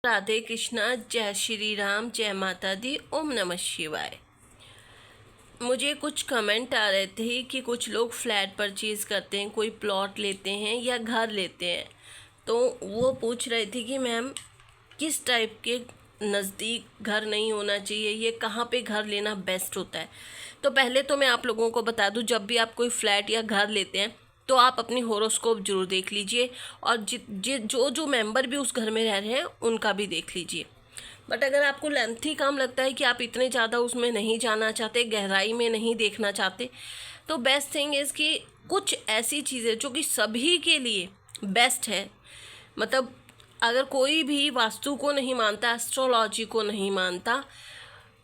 राधे कृष्णा, जय श्री राम, जय माता दी, ओम नमः शिवाय। मुझे कुछ कमेंट आ रहे थे कि कुछ लोग फ्लैट परचेज करते हैं, कोई प्लॉट लेते हैं या घर लेते हैं, तो वो पूछ रहे थे कि मैम किस टाइप के नज़दीक घर नहीं होना चाहिए, ये कहाँ पे घर लेना बेस्ट होता है। तो पहले तो मैं आप लोगों को बता दूं, जब भी आप कोई फ्लैट या घर लेते हैं तो आप अपनी होरोस्कोप जरूर देख लीजिए, और जो जो मेंबर भी उस घर में रह रहे हैं उनका भी देख लीजिए। बट अगर आपको लेंथी काम लगता है कि आप इतने ज़्यादा उसमें नहीं जाना चाहते, गहराई में नहीं देखना चाहते, तो बेस्ट थिंग इज़ कि कुछ ऐसी चीज़ें जो कि सभी के लिए बेस्ट है। मतलब अगर कोई भी वास्तु को नहीं मानता, एस्ट्रोलॉजी को नहीं मानता,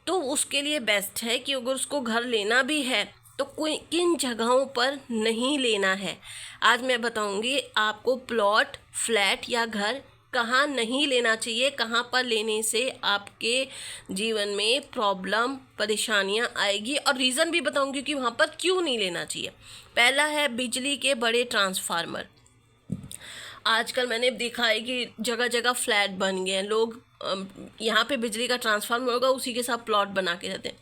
तो उसके लिए बेस्ट है कि अगर उसको घर लेना भी है तो कोई किन जगहों पर नहीं लेना है। आज मैं बताऊंगी आपको प्लॉट, फ्लैट या घर कहाँ नहीं लेना चाहिए, कहाँ पर लेने से आपके जीवन में प्रॉब्लम, परेशानियां आएगी, और रीज़न भी बताऊंगी कि वहाँ पर क्यों नहीं लेना चाहिए। पहला है बिजली के बड़े ट्रांसफार्मर। आजकल मैंने देखा है कि जगह जगह फ्लैट बन गए हैं, लोग यहाँ पे बिजली का ट्रांसफार्मर होगा, उसी के साथ प्लॉट बना के रहते हैं।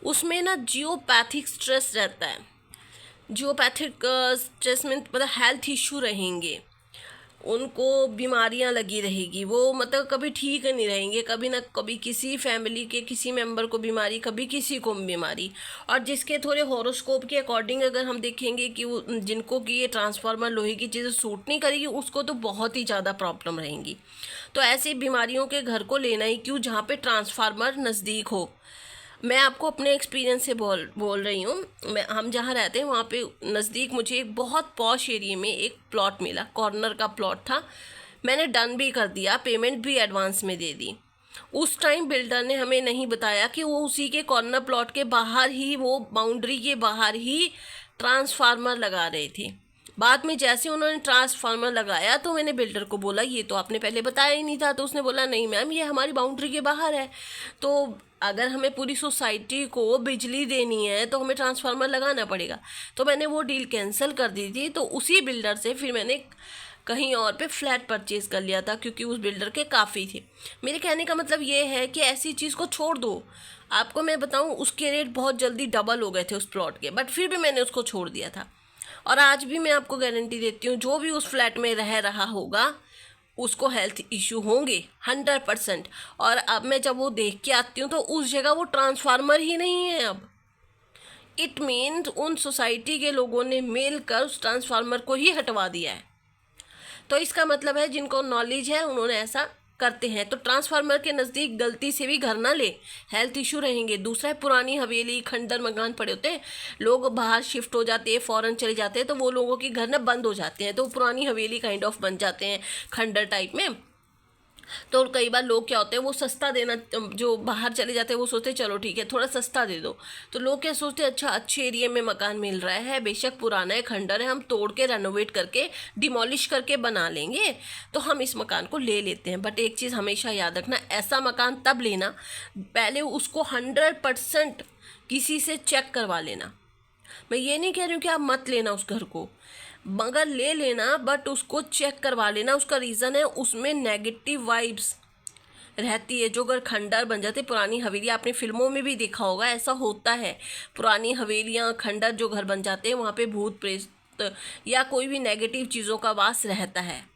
उसमें ना जियोपैथिक स्ट्रेस रहता है। जियोपैथिक स्ट्रेस में मतलब हेल्थ इश्यू रहेंगे, उनको बीमारियां लगी रहेगी, वो मतलब कभी ठीक नहीं रहेंगे, कभी ना कभी किसी फैमिली के किसी मेंबर को बीमारी, कभी किसी को बीमारी। और जिसके थोड़े हॉरोस्कोप के अकॉर्डिंग अगर हम देखेंगे कि वो जिनको कि ये ट्रांसफार्मर लोहे की चीज़ें सूट नहीं करेगी, उसको तो बहुत ही ज़्यादा प्रॉब्लम रहेंगी। तो ऐसी बीमारियों के घर को लेना ही क्यों जहाँ पे ट्रांसफार्मर नज़दीक हो। मैं आपको अपने एक्सपीरियंस से बोल रही हूँ। हम जहाँ रहते हैं वहाँ पे नज़दीक मुझे एक बहुत पॉश एरिया में एक प्लॉट मिला, कॉर्नर का प्लॉट था। मैंने डन भी कर दिया, पेमेंट भी एडवांस में दे दी। उस टाइम बिल्डर ने हमें नहीं बताया कि वो उसी के कॉर्नर प्लॉट के बाहर ही, वो बाउंड्री के बाहर ही ट्रांसफार्मर लगा रहे थे। बाद में जैसे उन्होंने ट्रांसफार्मर लगाया तो मैंने बिल्डर को बोला ये तो आपने पहले बताया ही नहीं था, तो उसने बोला नहीं मैम, ये हमारी बाउंड्री के बाहर है। तो अगर हमें पूरी सोसाइटी को बिजली देनी है तो हमें ट्रांसफार्मर लगाना पड़ेगा। तो मैंने वो डील कैंसिल कर दी थी। तो उसी बिल्डर से फिर मैंने कहीं और पे फ्लैट परचेज कर लिया था, क्योंकि उस बिल्डर के काफ़ी थे। मेरे कहने का मतलब ये है कि ऐसी चीज़ को छोड़ दो। आपको मैं बताऊं, उसके रेट बहुत जल्दी डबल हो गए थे उस प्लॉट के, बट फिर भी मैंने उसको छोड़ दिया था। और आज भी मैं आपको गारंटी देती हूँ, जो भी उस फ्लैट में रह रहा होगा उसको हेल्थ इश्यू होंगे 100%। और अब मैं जब वो देख के आती हूँ तो उस जगह वो ट्रांसफार्मर ही नहीं है। अब इट मीन्स उन सोसाइटी के लोगों ने मिलकर उस ट्रांसफार्मर को ही हटवा दिया है। तो इसका मतलब है जिनको नॉलेज है उन्होंने ऐसा करते हैं। तो ट्रांसफार्मर के नज़दीक गलती से भी घर ना ले, हेल्थ इशू रहेंगे। दूसरा है पुरानी हवेली, खंडर मकान पड़े होते हैं, लोग बाहर शिफ्ट हो जाते हैं, फॉरेन चले जाते हैं, तो वो लोगों के घर ना बंद हो जाते हैं, तो पुरानी हवेली काइंड ऑफ बन जाते हैं खंडर टाइप में। तो कई बार लोग क्या होते हैं, वो सस्ता देना, जो बाहर चले जाते हैं वो सोचते हैं चलो ठीक है थोड़ा सस्ता दे दो। तो लोग क्या सोचते हैं, अच्छा अच्छे एरिया में मकान मिल रहा है, बेशक पुराना है, खंडर है, हम तोड़ के रेनोवेट करके डिमोलिश करके बना लेंगे, तो हम इस मकान को ले लेते हैं। बट एक चीज़ हमेशा याद रखना, ऐसा मकान तब लेना पहले उसको 100% किसी से चेक करवा लेना। मैं ये नहीं कह रही हूँ कि आप मत लेना उस घर को, मगर ले लेना, बट उसको चेक करवा लेना। उसका रीज़न है उसमें नेगेटिव वाइब्स रहती है। जो अगर खंडर बन जाते, पुरानी हवेली, आपने फिल्मों में भी देखा होगा ऐसा होता है, पुरानी हवेलियाँ, खंडर जो घर बन जाते हैं वहाँ पे भूत प्रेत या कोई भी नेगेटिव चीज़ों का वास रहता है।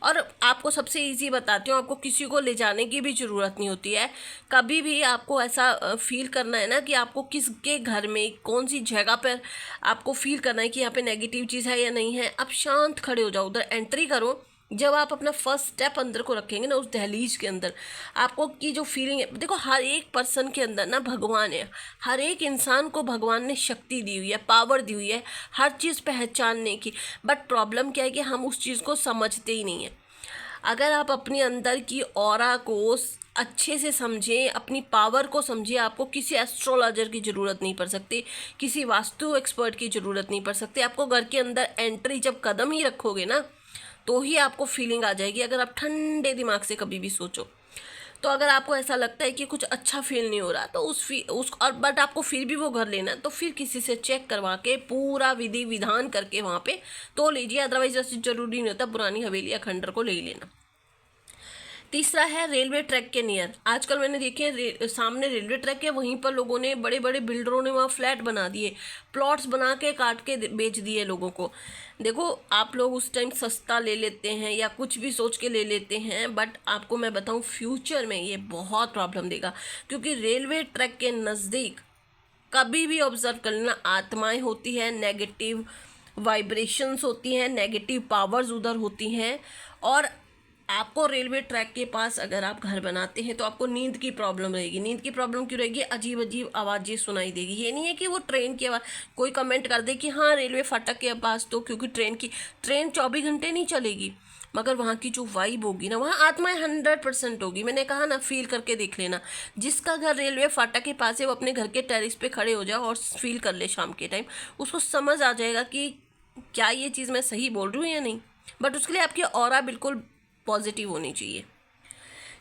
और आपको सबसे इजी बताती हूँ, आपको किसी को ले जाने की भी ज़रूरत नहीं होती है। कभी भी आपको ऐसा फील करना है ना कि आपको किसके घर में कौन सी जगह पर आपको फील करना है कि यहाँ पे नेगेटिव चीज़ है या नहीं है, आप शांत खड़े हो जाओ, उधर एंट्री करो। जब आप अपना फर्स्ट स्टेप अंदर को रखेंगे ना उस दहलीज के अंदर, आपको की जो फीलिंग है, देखो हर एक पर्सन के अंदर ना भगवान है, हर एक इंसान को भगवान ने शक्ति दी हुई है, पावर दी हुई है हर चीज़ पहचानने की। बट प्रॉब्लम क्या है कि हम उस चीज़ को समझते ही नहीं है। अगर आप अपने अंदर की ऑरा को अच्छे से समझें, अपनी पावर को समझें, आपको किसी एस्ट्रोलॉजर की ज़रूरत नहीं पड़ सकती, किसी वास्तु एक्सपर्ट की ज़रूरत नहीं पड़ सकती। आपको घर के अंदर एंट्री जब कदम ही रखोगे ना तो ही आपको फीलिंग आ जाएगी, अगर आप ठंडे दिमाग से कभी भी सोचो तो। अगर आपको ऐसा लगता है कि कुछ अच्छा फील नहीं हो रहा तो उस और बट आपको फिर भी वो घर लेना है, तो फिर किसी से चेक करवा के पूरा विधि विधान करके वहाँ पे तो लीजिए। अदरवाइज ऐसे ज़रूरी नहीं होता पुरानी हवेली या खंडर को ले लेना। तीसरा है रेलवे ट्रैक के नियर। आजकल मैंने देखे सामने रेलवे ट्रैक है, वहीं पर लोगों ने, बड़े बड़े बिल्डरों ने वहाँ फ्लैट बना दिए, प्लॉट्स बना के काट के बेच दिए लोगों को। देखो, आप लोग उस टाइम सस्ता ले लेते हैं या कुछ भी सोच के ले लेते हैं, बट आपको मैं बताऊं फ्यूचर में ये बहुत प्रॉब्लम देगा। क्योंकि रेलवे ट्रैक के नज़दीक कभी भी ऑब्जर्व कर लेना, आत्माएं होती है, नेगेटिव वाइब्रेशंस होती हैं, नेगेटिव पावर्स उधर होती हैं। और आपको रेलवे ट्रैक के पास अगर आप घर बनाते हैं तो आपको नींद की प्रॉब्लम रहेगी। नींद की प्रॉब्लम क्यों रहेगी? अजीब अजीब आवाज़ें सुनाई देगी। ये नहीं है कि वो ट्रेन की आवाज़, कोई कमेंट कर दे कि हाँ रेलवे फाटक के पास तो, क्योंकि ट्रेन 24 घंटे नहीं चलेगी, मगर वहाँ की जो वाइब होगी ना, वहाँ आत्माएं 100% होगी। मैंने कहा ना, फील करके देख लेना। जिसका घर रेलवे फाटक के पास है वो अपने घर के टेरिस पे खड़े हो जाओ और फील कर ले शाम के टाइम, उसको समझ आ जाएगा कि क्या ये चीज़ मैं सही बोल रही हूँ या नहीं। बट उसके लिए आपकी ऑरा बिल्कुल पॉजिटिव होनी चाहिए।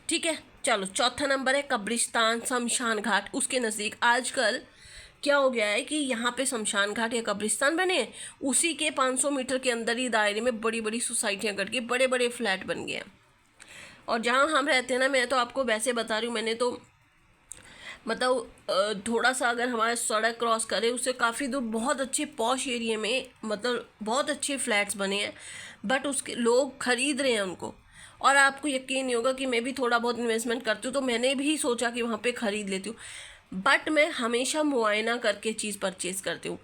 ठीक है, चलो चौथा नंबर है कब्रिस्तान, शमशान घाट। उसके नज़दीक आजकल क्या हो गया है कि यहाँ पे शमशान घाट या कब्रिस्तान बने हैं, उसी के 500 मीटर के अंदर ही दायरे में बड़ी बड़ी सोसाइटियाँ कट के बड़े बड़े फ्लैट बन गए हैं। और जहाँ हम रहते हैं ना, मैं तो आपको वैसे बता रही हूँ, मैंने तो मतलब थोड़ा सा अगर हमारे सड़क क्रॉस करे उससे काफ़ी दूर बहुत अच्छे पॉश एरिया में मतलब बहुत अच्छे फ्लैट्स बने हैं, बट उसके लोग खरीद रहे हैं उनको। और आपको यकीन नहीं होगा कि मैं भी थोड़ा बहुत इन्वेस्टमेंट करती हूँ, तो मैंने भी सोचा कि वहाँ पे ख़रीद लेती हूँ, बट मैं हमेशा मुआयना करके चीज़ परचेज़ करती हूँ।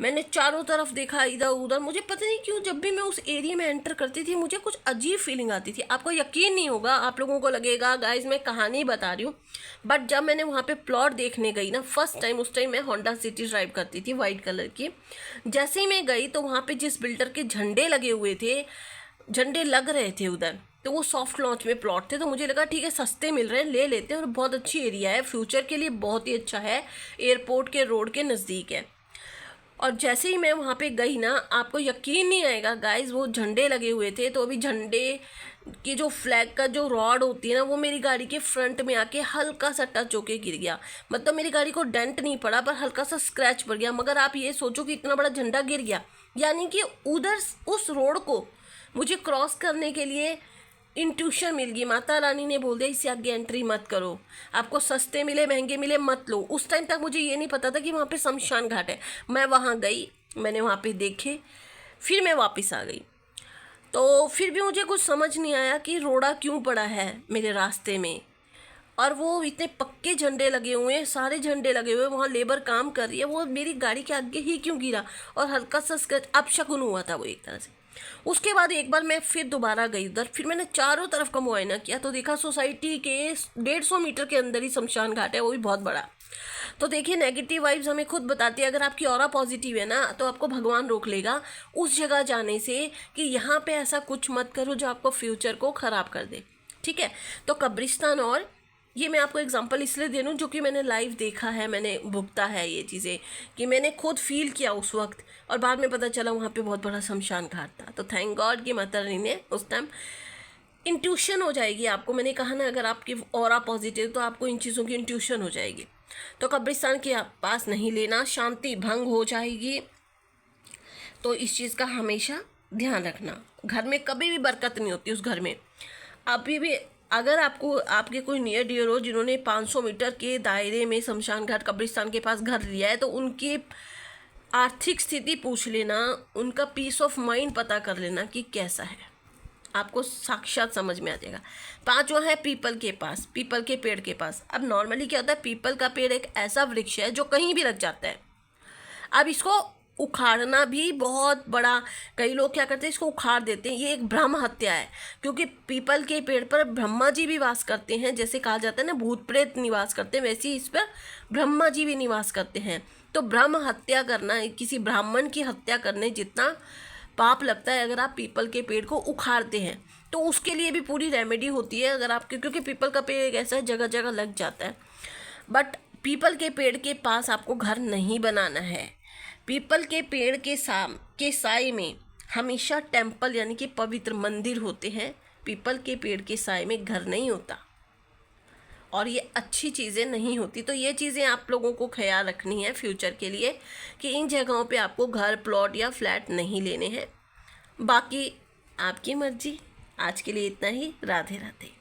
मैंने चारों तरफ देखा, इधर उधर, मुझे पता नहीं क्यों जब भी मैं उस एरिया में एंटर करती थी मुझे कुछ अजीब फीलिंग आती थी। आपको यकीन नहीं होगा, आप लोगों को लगेगा गाइस मैं कहानी बता रही हूँ, बट जब मैंने वहाँ पे प्लॉट देखने गई ना फर्स्ट टाइम, उस टाइम मैं होंडा सिटी ड्राइव करती थी वाइट कलर की। जैसे ही मैं गई तो वहाँ पे जिस बिल्डर के झंडे लगे हुए थे, झंडे लग रहे थे उधर, तो वो सॉफ्ट लॉन्च में प्लॉट थे, तो मुझे लगा ठीक है सस्ते मिल रहे हैं, ले लेते हैं। और बहुत अच्छी एरिया है, फ्यूचर के लिए बहुत ही अच्छा है, एयरपोर्ट के रोड के नज़दीक है। और जैसे ही मैं वहाँ पे गई ना, आपको यकीन नहीं आएगा गाइस, वो झंडे लगे हुए थे, तो अभी झंडे की जो फ्लैग का जो रॉड होती है ना, वो मेरी गाड़ी के फ्रंट में आके हल्का सा टच होके गिर गया। मतलब मेरी गाड़ी को डेंट नहीं पड़ा, पर हल्का सा स्क्रैच पड़ गया। मगर आप ये सोचो कि इतना बड़ा झंडा गिर गया, यानी कि उधर उस रोड को मुझे क्रॉस करने के लिए इंट्यूशन मिल गई, माता रानी ने बोल दिया इससे आगे एंट्री मत करो, आपको सस्ते मिले महंगे मिले मत लो। उस टाइम तक मुझे ये नहीं पता था कि वहाँ पे शमशान घाट है। मैं वहाँ गई, मैंने वहाँ पे देखे, फिर मैं वापस आ गई। तो फिर भी मुझे कुछ समझ नहीं आया कि रोड़ा क्यों पड़ा है मेरे रास्ते में, और वो इतने पक्के झंडे लगे हुए हैं, सारे झंडे लगे हुए हैं, वहाँ लेबर काम कर रही है, वो मेरी गाड़ी के आगे ही क्यों गिरा, और हल्का सा स्क्रैच अपशकुन हुआ था वो एक तरह से। उसके बाद एक बार मैं फिर दोबारा गई उधर, फिर मैंने चारों तरफ का मुआयना किया, तो देखा सोसाइटी के 150 मीटर के अंदर ही शमशान घाट है, वो भी बहुत बड़ा। तो देखिए, नेगेटिव वाइब्स हमें खुद बताती है, अगर आपकी ऑरा पॉजिटिव है ना, तो आपको भगवान रोक लेगा उस जगह जाने से कि यहाँ पे ऐसा कुछ मत करो जो आपको फ्यूचर को ख़राब कर दे। ठीक है, तो कब्रिस्तान, और ये मैं आपको एग्जांपल इसलिए दे रही हूँ जो कि मैंने लाइव देखा है, मैंने भुगता है ये चीज़ें, कि मैंने खुद फील किया उस वक्त, और बाद में पता चला वहाँ पे बहुत बड़ा शमशान घाट था। तो थैंक गॉड कि माता रानी ने उस टाइम, इंट्यूशन हो जाएगी आपको, मैंने कहा ना अगर आपकी ऑरा पॉजिटिव तो आपको इन चीज़ों की इंट्यूशन हो जाएगी। तो कब्रिस्तान के पास नहीं लेना, शांति भंग हो जाएगी। तो इस चीज़ का हमेशा ध्यान रखना। घर में कभी भी बरकत नहीं होती उस घर में। अभी भी अगर आपको आपके कोई नियर डियर हो जिन्होंने 500 मीटर के दायरे में शमशान घाट कब्रिस्तान के पास घर लिया है, तो उनकी आर्थिक स्थिति पूछ लेना, उनका पीस ऑफ माइंड पता कर लेना कि कैसा है, आपको साक्षात समझ में आ जाएगा। पांचवा है पीपल के पास, पीपल के पेड़ के पास। अब नॉर्मली क्या होता है, पीपल का पेड़ एक ऐसा वृक्ष है जो कहीं भी लग जाता है। अब इसको उखाड़ना भी बहुत बड़ा, कई लोग क्या करते हैं इसको उखाड़ देते हैं, ये एक ब्रह्म हत्या है। क्योंकि पीपल के पेड़ पर ब्रह्मा जी भी वास करते हैं, जैसे कहा जाता है ना भूत प्रेत निवास करते हैं, वैसे ही इस पर ब्रह्मा जी भी निवास करते हैं। तो ब्रह्म हत्या करना, किसी ब्राह्मण की हत्या करने जितना पाप लगता है अगर आप पीपल के पेड़ को उखाड़ते हैं, तो उसके लिए भी पूरी रेमेडी होती है। अगर आप, क्योंकि पीपल का पेड़ एक ऐसा जगह जगह लग जाता है, बट पीपल के पेड़ के पास आपको घर नहीं बनाना है। पीपल के पेड़ के साए में हमेशा टेम्पल यानी कि पवित्र मंदिर होते हैं, पीपल के पेड़ के साए में घर नहीं होता, और ये अच्छी चीज़ें नहीं होती। तो ये चीज़ें आप लोगों को ख्याल रखनी है फ्यूचर के लिए कि इन जगहों पे आपको घर, प्लॉट या फ्लैट नहीं लेने हैं। बाकी आपकी मर्जी। आज के लिए इतना ही। राधे राधे।